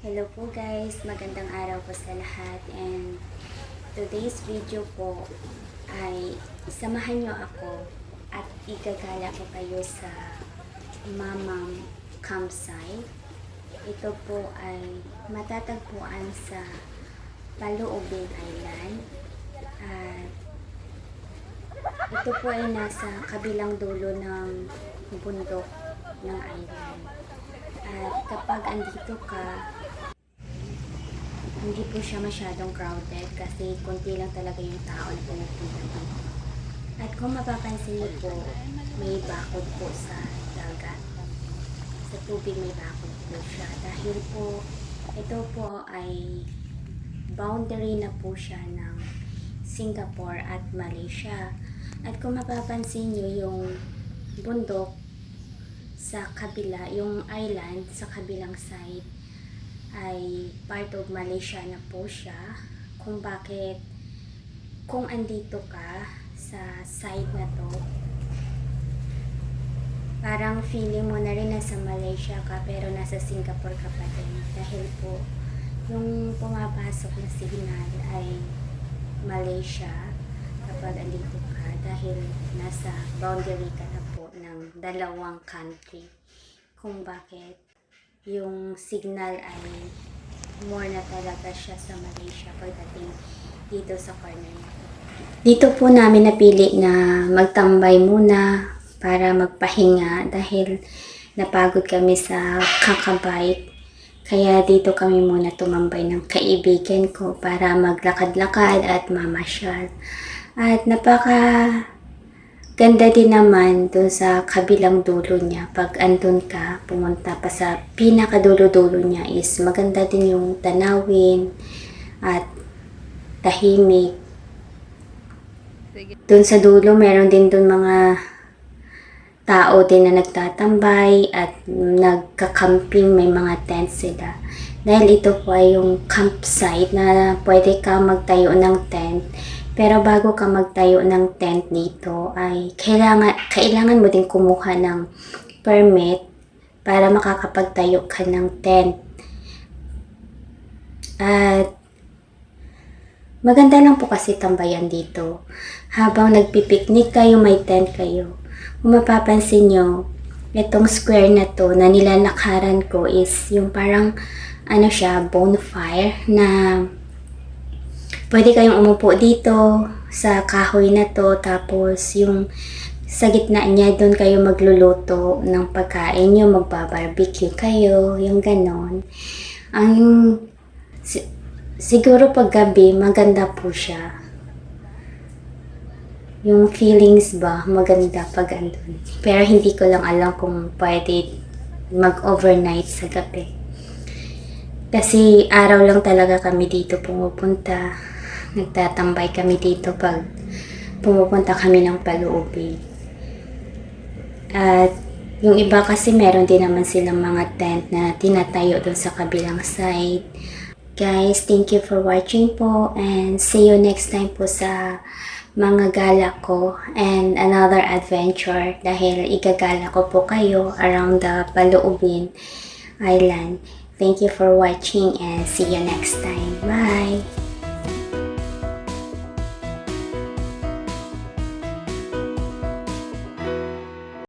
Hello po guys, magandang araw po sa lahat, and today's video po ay samahan nyo ako at igagala ko kayo sa Mamam Campsite. Ito po ay matatagpuan sa Paluobin Island, at ito po ay nasa kabilang dulo ng bundok ng island. At kapag andito ka, hindi po siya masyadong crowded kasi konti lang talaga yung tao na pumupunta dito. At kung mapapansin niyo po, may bakod po sa dagat. Sa tubig may bakod po siya. Dahil po, ito po ay boundary na po siya ng Singapore at Malaysia. At kung mapapansin niyo yung bundok sa kabila, yung island sa kabilang side, ay part of Malaysia na po siya. Kung bakit, kung andito ka sa side na to, parang feeling mo na rin nasa Malaysia ka pero nasa Singapore ka pa din. Dahil po, yung pumapasok na signal ay Malaysia kapag andito ka, dahil nasa boundary ka na po ng dalawang country. Kung bakit yung signal ay more na talaga siya sa Malaysia pagdating dito sa corner nito. Dito po namin napili na magtambay muna para magpahinga dahil napagod kami sa kakabike. Kaya dito kami muna tumambay ng kaibigan ko para maglakad-lakad at mamasyal. At ganda din naman doon sa kabilang dulo niya. Pag andun ka, pumunta pa sa pinakadulo-dulo niya is maganda din yung tanawin at tahimik. Doon sa dulo, meron din doon mga tao din na nagtatambay at nagka-camping, may mga tent sila. Dahil ito po ay yung campsite na pwede ka magtayo ng tent. Pero bago ka magtayo ng tent dito ay kailangan mo din kumuha ng permit para makakapagtayo ka ng tent. At maganda lang po kasi tambayan dito. Habang nagpipiknik kayo, may tent kayo. Kung mapapansin nyo, itong square na to na nilalakaran ko is yung parang bonfire na pwede kayong umupo dito sa kahoy na to, tapos yung sa gitna niya doon kayo magluluto ng pagkain nyo, magbabarbecue kayo, yung ganon. Siguro pag gabi, maganda po siya. Yung feelings ba, maganda pag andun. Pero hindi ko lang alam kung pwede mag-overnight sa gabi. Kasi araw lang talaga kami dito pumupunta. Nagtatambay kami dito pag pumupunta kami ng Paluobin. At yung iba kasi meron din naman silang mga tent na tinatayo doon sa kabilang side. Guys, thank you for watching po, and see you next time po sa mga gala ko and another adventure, dahil igagala ko po kayo around the Paluobin Island. Thank you for watching and see you next time. Bye!